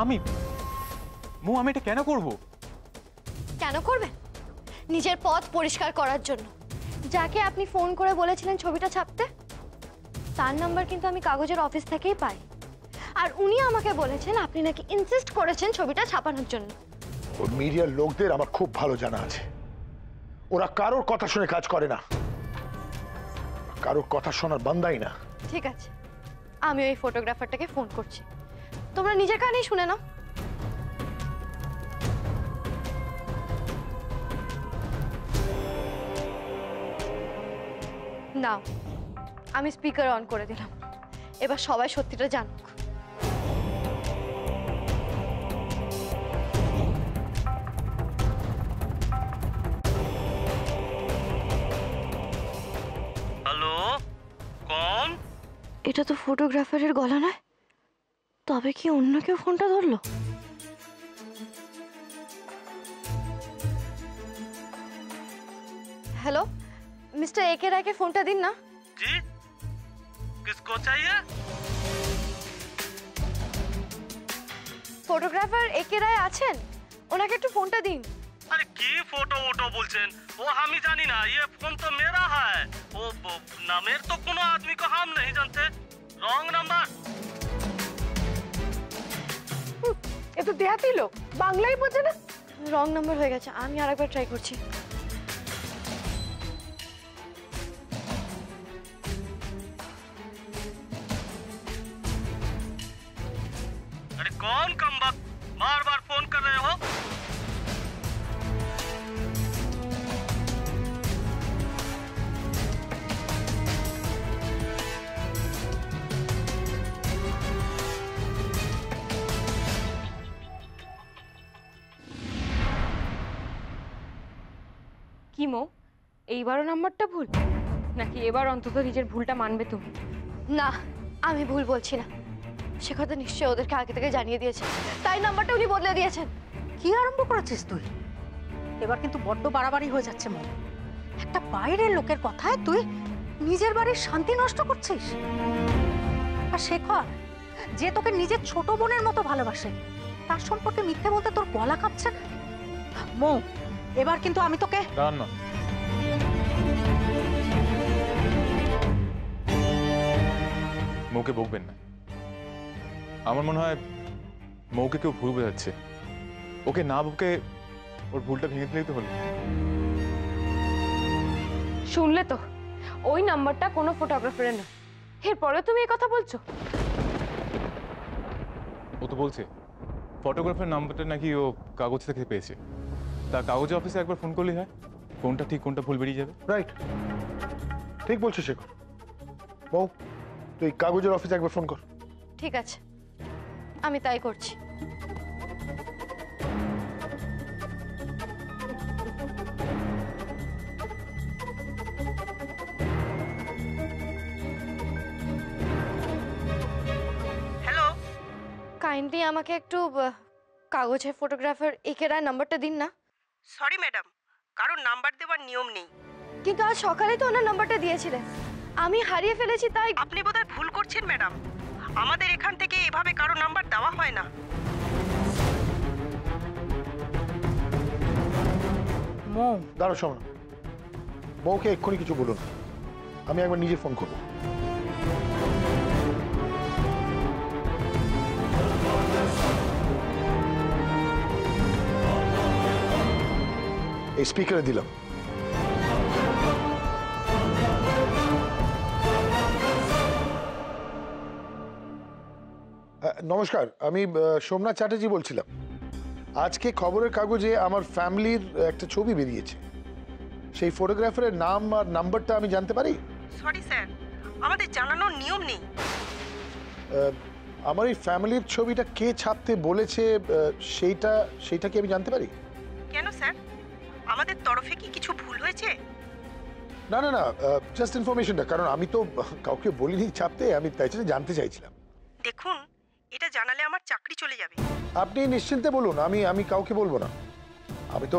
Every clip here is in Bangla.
আমি আমি এটা কেন করব? কেন করবে? নিজের পথ পরিষ্কার করার জন্য। যাকে আপনি ফোন করে বলেছিলেন ছবিটা ছাপতে, তার নাম্বার কিন্তু আমি কাগজের অফিস থেকেই পাই। আর উনি আমাকে বলেছেন আপনি নাকি ইনসিস্ট করেছেন ছবিটা ছাপানোর জন্য। ওই মিডিয়ার লোকদের আমার খুব ভালো জানা আছে। ওরা কারোর কথা শুনে কাজ করে না, কারোর কথা শোনার বান্দাই না। ঠিক আছে, আমি ওই ফটোগ্রাফারটাকে ফোন করছি, তোমরা নিজের কানেই শুনে নাও। নাও, আমি স্পিকার অন করে দিলাম, এবার সবাই সত্যিটা জানুক। হ্যালো, কোন? এটা তো ফটোগ্রাফারের গলা নয়, তবে কি অন্য কেউ ফোনটা ধরলো? हेलो मिस्टर एके राय के फोनটা দিন না। जी, किसको चाहिए? ফটোগ্রাফার একে রায় আছেন, ওনাকে একটু ফোনটা দিন। अरे की फोटो वोटो बोलছেন? वो हम ही जानी ना, ये फोन तो मेरा है। वो नामेर तो कोनो आदमी को हम नहीं जानते। Wrong number. এ তো দেহাতি লোক, বাংলাই বোঝে না। রং নাম্বার হয়ে গেছে, আমি আরেকবার ট্রাই করছি। अरे कौन कमबख्त बार बार फोन कर रहे हो? কি মো, এইবারও নাম্বারটা ভুল নাকি এবার অন্তত নিজের ভুলটা মানবে তুমি? না, আমি ভুল বলছি না, সে কথা নিশ্চয়ই ওদেরকে আগে থেকে জানিয়ে দিয়েছে, তাই নাম্বারটা উনি বদলে দিয়েছেন। কি আরম্ভ করেছিস তুই? এবার কিন্তু বড্ড বাড়াবাড়ি হয়ে যাচ্ছে মন। একটা বাইরের লোকের কথায় তুই নিজের বাড়ির শান্তি নষ্ট করছিস। আর শেখর, যে তোকে নিজের ছোট বোনের মতো ভালোবাসে, তার সম্পর্কে মিথ্যে বলতে তোর গলা কাঁপছে না? মো, এবার কিন্তু আমি তোকে না, মৌকে বকবেন না। আমার মনে হয় মৌকে কেউ ভুল বোঝাচ্ছে। ওকে না বকে ওর ভুলটা ভেঙে দিলেই তো হলো। শুনলে তো, ওই নাম্বারটা কোনো ফটোগ্রাফারের না। এরপরে তুমি এই কথা বলছো? ও তো বলছে ফটোগ্রাফার নাম্বারটা নাকি ও কাগজ থেকে পেয়েছে। তা কাগজ অফিসে একবার ফোন করলেই হয়, কোনটা ঠিক কোনটা ভুল বেরিয়ে যাবে। রাইট, ঠিক বলছো শেখর। বউ, তুই কাগজের অফিসে একবার ফোন কর। ঠিক আছে, আমি তাই করছি। হ্যালো, কাইন্ডলি আমাকে একটু কাগজের ফটোগ্রাফার একে রায় নাম্বারটা দিন না। সরি ম্যাডাম, কারোর নাম্বার দেওয়ার নিয়ম নেই। কিন্তু আজ সকালে তো ওনার নাম্বারটা দিয়েছিলেন, আমি হারিয়ে ফেলেছি তাই। আপনি বোধহয় ভুল করছেন ম্যাডাম, আমাদের এখান থেকে এভাবে কারো নাম্বার দেওয়া হয় না। মো, দাঁড়াও, শোনো, বউকে এক্ষুনি কিছু বলুন, আমি একবার নিজে ফোন করবো। এই স্পিকারে দিলাম। নমস্কার, আমি সোমনাথ চ্যাটার্জি বলছিলাম। আজকে খবরের কাগজে আমার ফ্যামিলির একটা ছবি বেরিয়েছে, সেই ফটোগ্রাফারের নাম আর নাম্বারটা আমি জানতে পারি? সরি স্যার, আমাদের জানানোর নিয়ম নেই। আমার এই ফ্যামিলির ছবিটা কে ছাপতে বলেছে সেইটা কি আমি জানতে পারি? কেন স্যার, আমাদের তরফে কি কিছু ভুল হয়েছে? না না না, জাস্ট ইনফরমেশনটা, কারণ আমি তো কাউকে বলিনি ছাপতে, আমি তাই জন্য জানতে চাইছিলাম। দেখুন, এটা জানালে আমার চাকরি চলে যাবে। আপনি নিশ্চিন্তে বলুন, আমি কাউকে বলবো না। আমি তো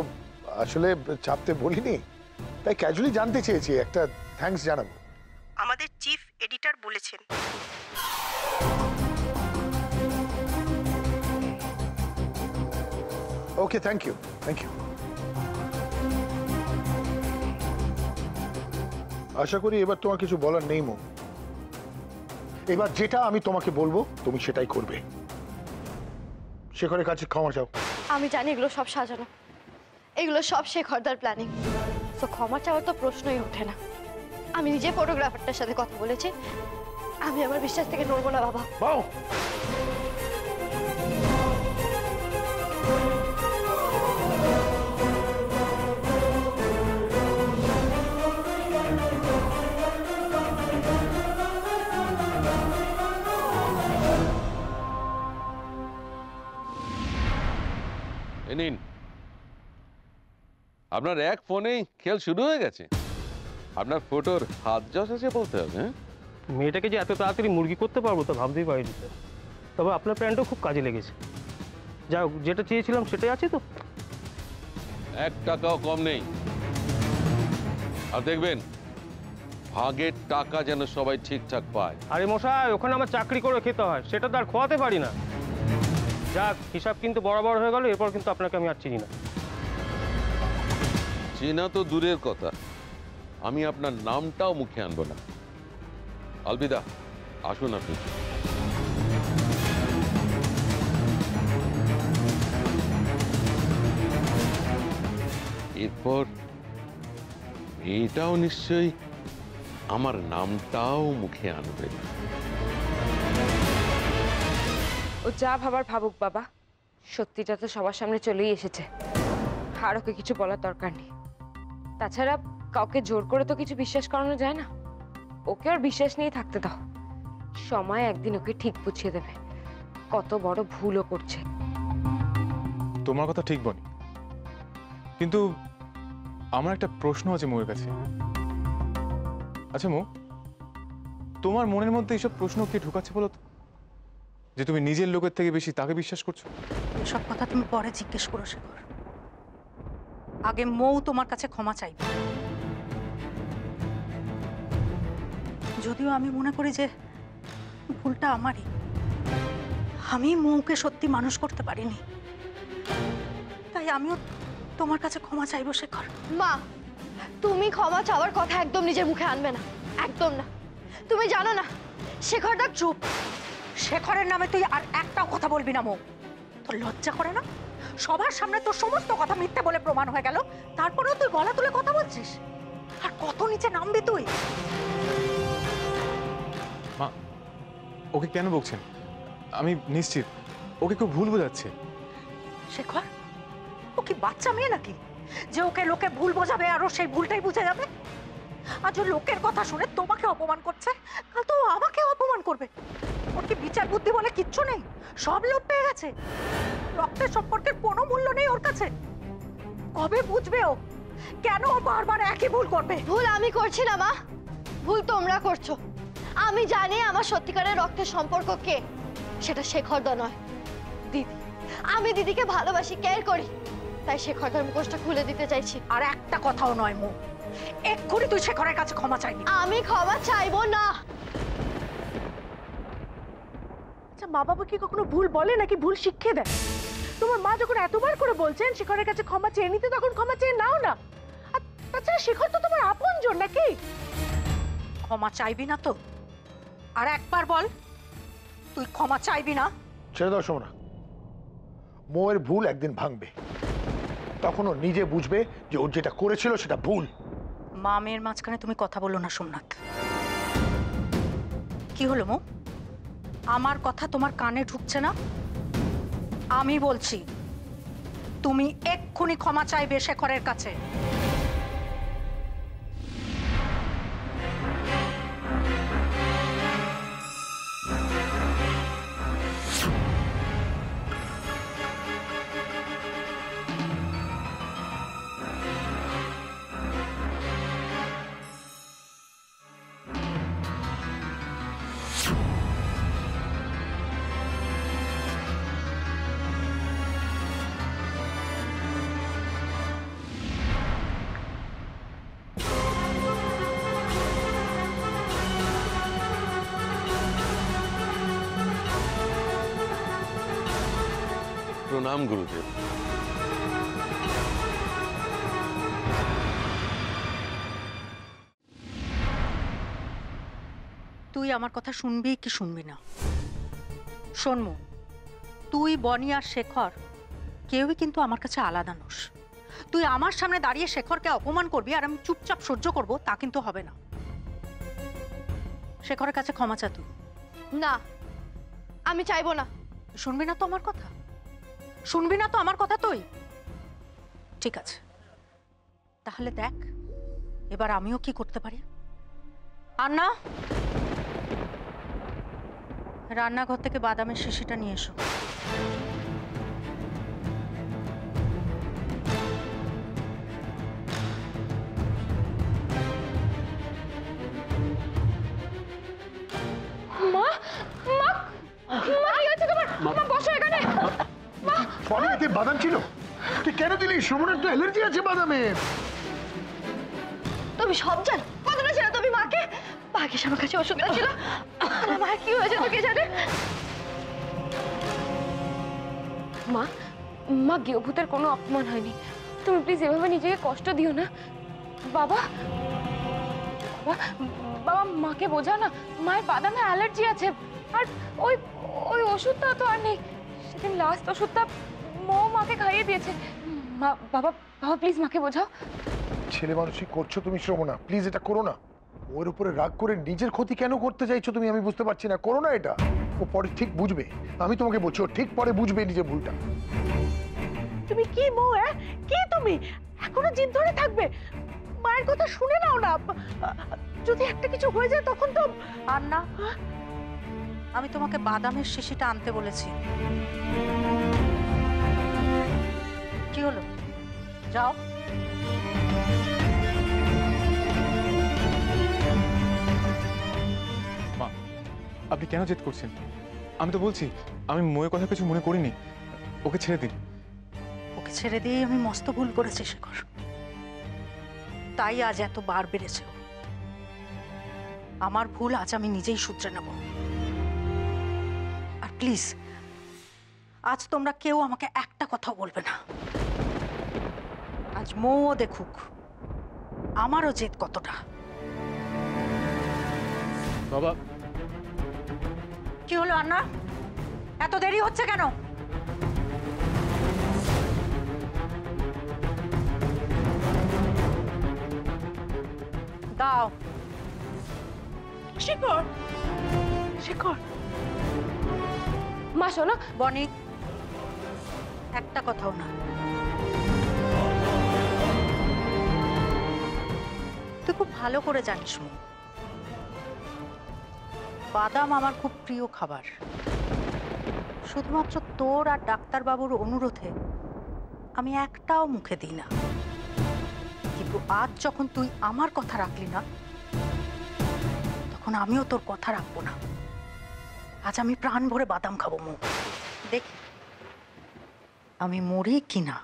আসলে ছাপতে বলিনি, তাই ক্যাজুয়ালি জানতে চেয়েছি, একটা থ্যাঙ্কস জানাবো। আমাদের চিফ এডিটর বলেছেন। ওকে, থ্যাংক ইউ। আশা করি এবার তোমার কিছু বলার নেই মো। এবার যেটা আমি তোমাকে বলবো তুমি সেটাই করবে। শেখরের কাছে ক্ষমা চাও। আমি জানি এগুলো সব সাজানো, এগুলো সব শেখরদার প্ল্যানিং। তো ক্ষমা চাওয়ার তো প্রশ্নই ওঠে না। আমি নিজে ফটোগ্রাফারটার সাথে কথা বলেছি, আমি আমার বিশ্বাস থেকে নড়বো না বাবা। বাও, নিন, আপনার এক ফোনেই খেল শুরু হয়ে গেছে। আপনার ফটোর হাত যশ আছে বলতে হবে। হ্যাঁ, মেয়েটাকে যে এত তাড়াতাড়ি মুরগি করতে পারবো তা ভাবতেই পারিনি স্যার। তবে আপনার প্ল্যানটাও খুব কাজে লেগেছে। যা হোক, যেটা চেয়েছিলাম সেটাই আছে তো। 1 টাকাও কম নেই। আর দেখবেন ভাগের টাকা যেন সবাই ঠিকঠাক পায়। আরে মশাই, ওখানে আমার চাকরি করে খেতে হয়, সেটা তো আর খোয়াতে পারি না। যাক, হিসাব কিন্তু বরাবর হয়ে গেল। এরপর কিন্তু আপনাকে আমি আর চিনি না। চেনা তো দূরের কথা, আমি আপনার নামটাও মুখে আনবো না। আলবিদা, আসুন আপনি। এরপর মেয়েটাও নিশ্চয়ই আমার নামটাও মুখে আনবে। ও যা ভাবার ভাবুক বাবা, সত্যিটা তো সবার সামনে চলেই এসেছে। আর ওকে কিছু বলার দরকার নেই। তাছাড়া কাউকে জোর করে তো কিছু বিশ্বাস করানো যায় না। ওকে আর বিশ্বাস নিয়ে থাকতে দাও। সময় একদিন ওকে ঠিক বুঝিয়ে দেবে কত বড় ভুলও করছে। তোমার কথা ঠিক বনি, কিন্তু আমার একটা প্রশ্ন আছে মৌয়ের কাছে। আচ্ছা মৌ, তোমার মনের মধ্যে এইসব প্রশ্ন কে ঢুকাচ্ছে বলো তো, যে তুমি নিজের লোকের থেকে বেশি তাকে বিশ্বাস করছো? এসব কথা তুমি পরে জিজ্ঞেস করো শেখর। আগে মৌ তোমার কাছে ক্ষমা চাইবে। যদিও আমি মনে করি যে ভুলটা আমারই। আমি মৌকে সত্যি মানুষ করতে পারিনি, তাই আমিও তোমার কাছে ক্ষমা চাইবো শেখর। মা, তুমি ক্ষমা চাওয়ার কথা একদম নিজের মুখে আনবে না, একদম না। তুমি জানো না শেখরদা চুপ। শেখরের নামে তুই আর একটাও কথা বলবি না মৌ। তোর লজ্জা করে না? সবার সামনে তোর সমস্ত কথা মিথ্যে বলে প্রমাণ হয়ে গেল, তারপরেও তুই গলা তুলে কথা বলছিস। আর কত নিচে নামবি তুই? মা, ওকে কেন বকছেন? আমি নিশ্চিত ওকে খুব ভুল বোঝাচ্ছে। শেখর, ও কি বাচ্চা মেয়ে নাকি যে ওকে লোকে ভুল বোঝাবে আর ও সেই ভুলটাই বুঝে যাবে? আজ ও লোকের কথা শুনে তোমাকে অপমান করছে, কাল তো আমাকে অপমান করবে। ওর কি বিচার বুদ্ধি বলে কিচ্ছু নেই? সব লোপ পেয়ে গেছে। রক্তের সম্পর্কের কোনো মূল্য নেই ওর কাছে। কবে বুঝবে ও কেন ও বারবার একই ভুল করবে? ভুল আমি করছি না মা, ভুল তোমরা করছো। আমি জানি আমার সত্যিকারের রক্তের সম্পর্ক কে, সেটা শেখরদা নয়, দিদি। আমি দিদিকে ভালোবাসি, কেয়ার করি, তাই শেখরদার মুখোশটা খুলে দিতে চাইছি। আর একটা কথাও নয় মৌ, এক্ষুনি তুই শেখরের কাছে ক্ষমা চাইবি। আমি ক্ষমা চাইবো না। আচ্ছা, মা বাবা কি কখনো ভুল বলে নাকি ভুল শিখিয়ে দেয়? তোমার মা যখন এতবার করে বলছেন শেখরের কাছে ক্ষমা চেয়ে নিতে, তখন ক্ষমা চেয়ে নাও না। আর তাছাড়া শেখর তো তোমার আপনজন নাকি? ক্ষমা চাইবি না তো? আর একবার বল, তুই ক্ষমা চাইবি না? ছেড়ে দাও সোমনা। মৌয়ের ভুল একদিন ভাঙবে, তখন ও নিজে বুঝবে যে ওর যেটা করেছিল সেটা ভুল। মা মেয়ের মাঝখানে তুমি কথা বলো না সোমনাথ। কি হলো মৌ? আমার কথা তোমার কানে ঢুকছে না? আমি বলছি তুমি এক্ষুনি ক্ষমা চাইবে শেখরের কাছে। প্রণাম গুরুদেব। তুই আমার কথা শুনবি কি শুনবি না? শোনমু, তুই, বনি আর শেখর কেউই কিন্তু আমার কাছে আলাদা নোস। তুই আমার সামনে দাঁড়িয়ে শেখরকে অপমান করবি আর আমি চুপচাপ সহ্য করব, তা কিন্তু হবে না। শেখরের কাছে ক্ষমা চা তুই। না, আমি চাইবো না। শুনবি না তো আমার কথা? শুনবি না তো আমার কথা তুই? ঠিক আছে, তাহলে দেখ এবার আমিও কি করতে পারি। আর না, রান্নাঘর থেকে বাদামের শিশিটা নিয়ে এসো। মা মা মা কি হচ্ছে তোমার? মা বসো এখানে। বনি, এতে বাদাম ছিল? তুই কেন দিলি? সুমনের তো অ্যালার্জি আছে বাদামে। তুমি সব জানো? কতটা ছিল তুমি মাকে? ভাগ্যিস আমার কাছে ওষুধটা ছিল। আমার কি হয়েছে তো কে জানে? মা মা গৃহভূতের কোনো অপমান হয়নি। তুমি প্লিজ এভাবে নিজেকে কষ্ট দিও না। বাবা বাবা বাবা মাকে বোঝাও না, মায়ের বাদামে অ্যালার্জি আছে। আর ওই ওই ওষুধটা তো আর নেই। সেদিন লাস্ট ওষুধটা মো মাকে খাইয়ে দিয়েছে। মা বাবা বাবা প্লিজ মাকে বোঝাও। ছেলে মানুষই করছো তুমি শ্রমনা, প্লিজ এটা করো না। ওর উপরে রাগ করে নিজের ক্ষতি কেন করতে চাইছো তুমি? আমি বুঝতে পারছি না। করো না এটা, ও পরে ঠিক বুঝবে। আমি তোমাকে বলছি, ও ঠিক পরে বুঝবে নিজের ভুলটা। তুমি কি মৌ, কি তুমি এখনো জিদ ধরে থাকবে? মায়ের কথা শুনে নাও না, যদি একটা কিছু হয়ে যায় তখন তো। আর না, আমি তোমাকে বাদামের শিশিটা আনতে বলেছি। কি হলো? যাও। মা, আপনি কেন জেদ করছেন? আমি তো বলছি আমি ময়ের কথা কিছু মনে করিনি। ওকে ছেড়ে দিন। ওকে ছেড়ে দিয়ে আমি মস্ত ভুল করেছি শেখর, তাই আজ এত বার বেড়েছে। আমার ভুল আজ আমি নিজেই শুধরে নেব। আর প্লিজ আজ তোমরা কেউ আমাকে একটা কথা বলবে না। আজ মৌও দেখুক আমারও জেদ কতটা। বাবা, কি হলো আন্না? এত দেরি হচ্ছে কেন? দাও। শেখর, শেখর। মা শোনো। বনি, একটা কথাও না। তুই খুব ভালো করে জানিস মৌ, বাদাম আমার খুব প্রিয় খাবার। শুধুমাত্র তোর আর ডাক্তারবাবুর অনুরোধে আমি একটাও মুখে দিই না। কিন্তু আজ যখন তুই আমার কথা রাখলি না, তখন আমিও তোর কথা রাখবো না। আজ আমি প্রাণ ভরে বাদাম খাবো মৌ। দেখি আমি মরি কিনা।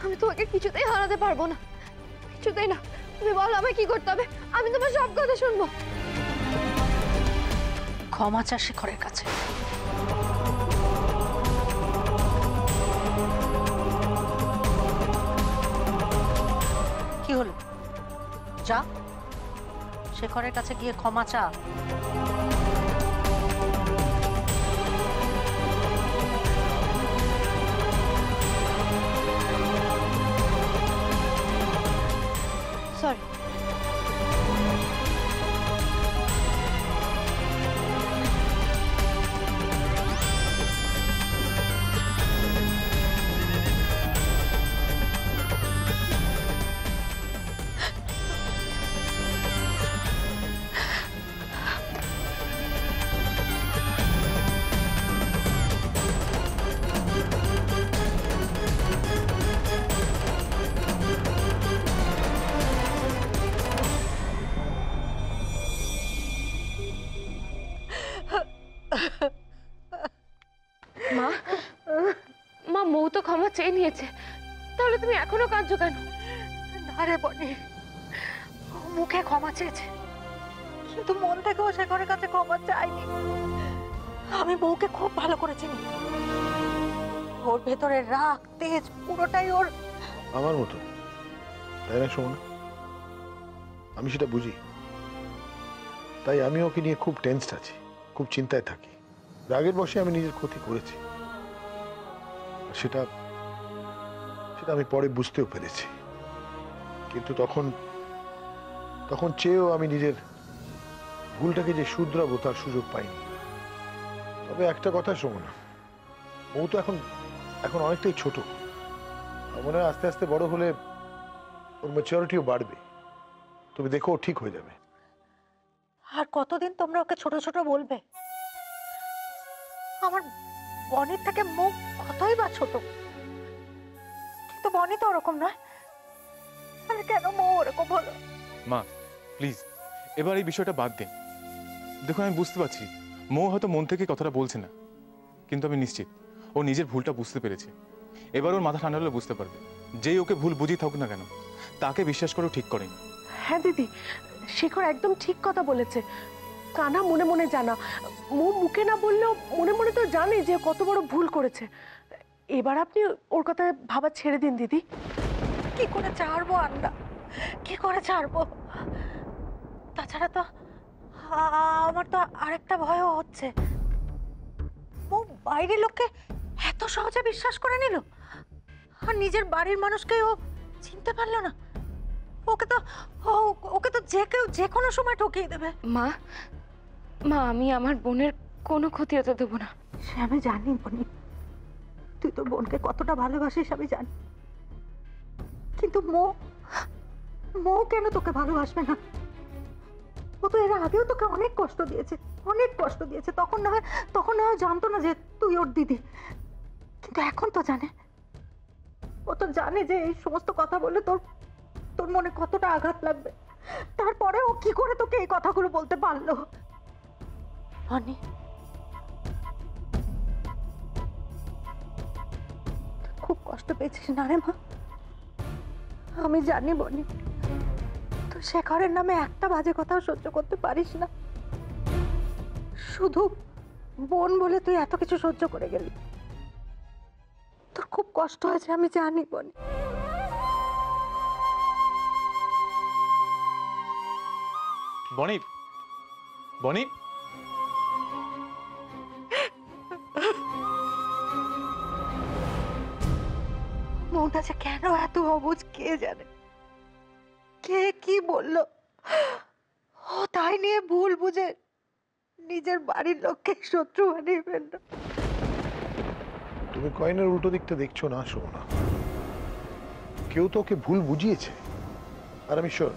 আমি তোমাকে কিছুতেই হারাতে পারবো না, কিছুতেই না। তুমি বলো আমায় কি করতে হবে, আমি তোমার সব কথা শুনবো। ক্ষমা চা শেখরের কাছে। কি হলো? যা শেখরের কাছে গিয়ে ক্ষমা চা। চেয়ে নিয়েছে, তাহলে তুমি এখনো কাঁদছো কেন? না রে বনি, ও মুখে ক্ষমা চেয়েছে, কিন্তু মন থেকেও শেখরের কাছে ক্ষমা চাইনি। আমি বউকে খুব ভালো করে চিনি, ওর ভেতরে রাগ তেজ পুরোটাই ওর আমার মতো, তাই না শোনা? আমি সেটা বুঝি, তাই আমি ওকে নিয়ে খুব টেনসড আছি, খুব চিন্তায় থাকি। রাগের বশে আমি নিজের ক্ষতি করেছি, সেটা সেটা আমি পরে বুঝতেও পেরেছি, কিন্তু তখন চেয়েও আমি নিজের ভুলটাকে যে শুধরাবো তার সুযোগ পাইনি। তবে একটা কথা শোনো না, ও তো এখন অনেকটাই ছোট, মনে হয় আস্তে আস্তে বড় হলে ওর ম্যাচুরিটিও বাড়বে, তুমি দেখো ও ঠিক হয়ে যাবে। আর কতদিন তোমরা ওকে ছোট ছোট বলবে? আমার বনির থেকে মুখ কতই বা ছোট, কিন্তু বনি তো ওরকম নয়, তাহলে কেন মো ওরকম হলো? মা প্লিজ এবার এই বিষয়টা বাদ দিন। দেখুন আমি বুঝতে পারছি মৌ হয়তো মন থেকে কথাটা বলছে না, কিন্তু আমি নিশ্চিত ও নিজের ভুলটা বুঝতে পেরেছে। এবার ওর মাথা ঠান্ডা হলে বুঝতে পারবে, যেই ওকে ভুল বুঝিয়ে থাকুক না কেন তাকে বিশ্বাস করেও ঠিক করেনি। হ্যাঁ দিদি, শেখর একদম ঠিক কথা বলেছে। কানা মনে মনে জানা, মুখে না বললেও মনে মনে তো জানে যে কত বড় ভুল করেছে। এবার আপনি ওর কথা ভাবা ছেড়ে দিন দিদি। কি করে ছাড়বো আন্না, কি করে ছাড়বো? তাছাড়া তো আমার তো আরেকটা ভয়ও হচ্ছে, ও বাইরের লোককে এত সহজে বিশ্বাস করে নিল, আর নিজের বাড়ির মানুষকে ও চিনতে পারলো না। ওকে তো যে কেউ যে কোনো সময় ঠকিয়ে দেবে। মা মা আমি আমার বোনের কোনো ক্ষতি হতে দেবো না। সে আমি জানি বনি, তুই তোর বোনকে কতটা ভালোবাসিস আমি জানি, কিন্তু মো কেন তোকে ভালোবাসবে না? ও তো এর আগেও তোকে অনেক কষ্ট দিয়েছে, অনেক কষ্ট দিয়েছে। তখন না হয় জানতো না যে তুই ওর দিদি, কিন্তু এখন তো জানে। ও তো জানে যে এই সমস্ত কথা বললে তোর মনে কতটা আঘাত লাগবে। তারপরে ও কি করে তোকে এই কথাগুলো বলতে পারলো? বনি, খুব কষ্ট পেয়েছিস না রে মা? আমি জানি বনি, তুই শেখরের নামে একটা বাজে কথাও সহ্য করতে পারিস না। শুধু বোন বলে তুই এত কিছু সহ্য করে গেলি, তোর খুব কষ্ট হয়েছে আমি জানি বনি। বনি বনি মনটা যে কেন এত অবুঝ কে জানে, কে কি বললো, ও তাই নিয়ে ভুল বুঝে নিজের বাড়ির লোককে শত্রু বানিয়ে ফেললো। তুমি কয়েনের উল্টো দিকটা দেখছো না শোনা, কেউ তো ওকে ভুল বুঝিয়েছে, আর আমি শিওর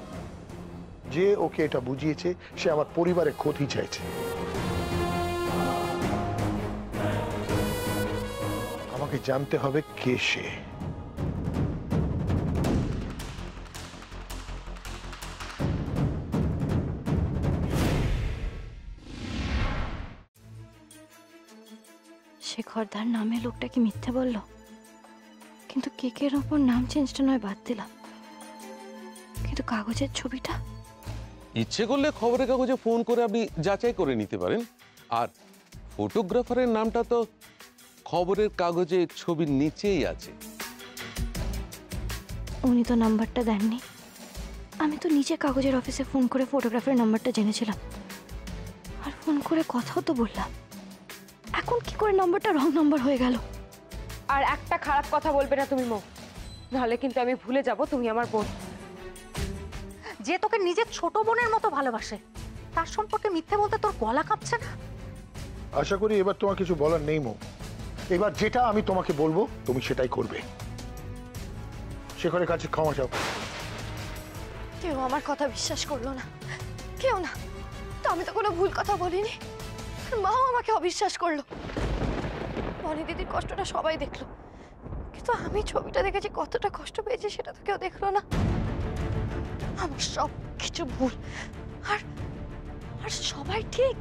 যে ওকে এটা বুঝিয়েছে সে আমার পরিবারের ক্ষতি চাইছে। আমাকে জানতে হবে কে সে। শেখরদার নামে লোকটা কি মিথ্যে বললো? কিন্তু কেকের ওপর নাম চেঞ্জটা নয় বাদ দিলাম, কিন্তু কাগজের ছবিটা? ইচ্ছে করলে খবরের কাগজে ফোন করে আপনি যাচাই করে নিতে পারেন, আর ফটোগ্রাফারের নামটা তো খবরের কাগজে ছবির নিচেই আছে। উনি তো নাম্বারটা দেননি, আমি তো নিজে কাগজের অফিসে ফোন করে ফটোগ্রাফারের নাম্বারটা জেনেছিলাম, আর ফোন করে কথাও তো বললাম। এখন কি করে নাম্বারটা রং নাম্বার হয়ে গেল? আর একটা খারাপ কথা বলবে না তুমি মৌ, নাহলে কিন্তু আমি ভুলে যাব তুমি আমার বোন। যে তোকে নিজের ছোট বোনের মতো ভালোবাসে, তার সম্পর্কে মিথ্যে বলতে তোর গলা কাঁপছে না? আশা করি এবার তোমার কিছু বলার নেই মৌ। এবার যেটা আমি তোমাকে বলবো তুমি সেটাই করবে। শেখরের কাছে ক্ষমা চাও। কেউ আমার কথা বিশ্বাস করলো না, কেউ না। তো আমি তো কোনো ভুল কথা বলিনি, মাও আমাকে অবিশ্বাস করলো। বনি দিদির কষ্টটা সবাই দেখলো, কিন্তু আমি ছবিটা দেখেছি কতটা কষ্ট পেয়েছি সেটা তো কেউ দেখলো না। আমার সব কিছু ভুল, আর সবাই ঠিক।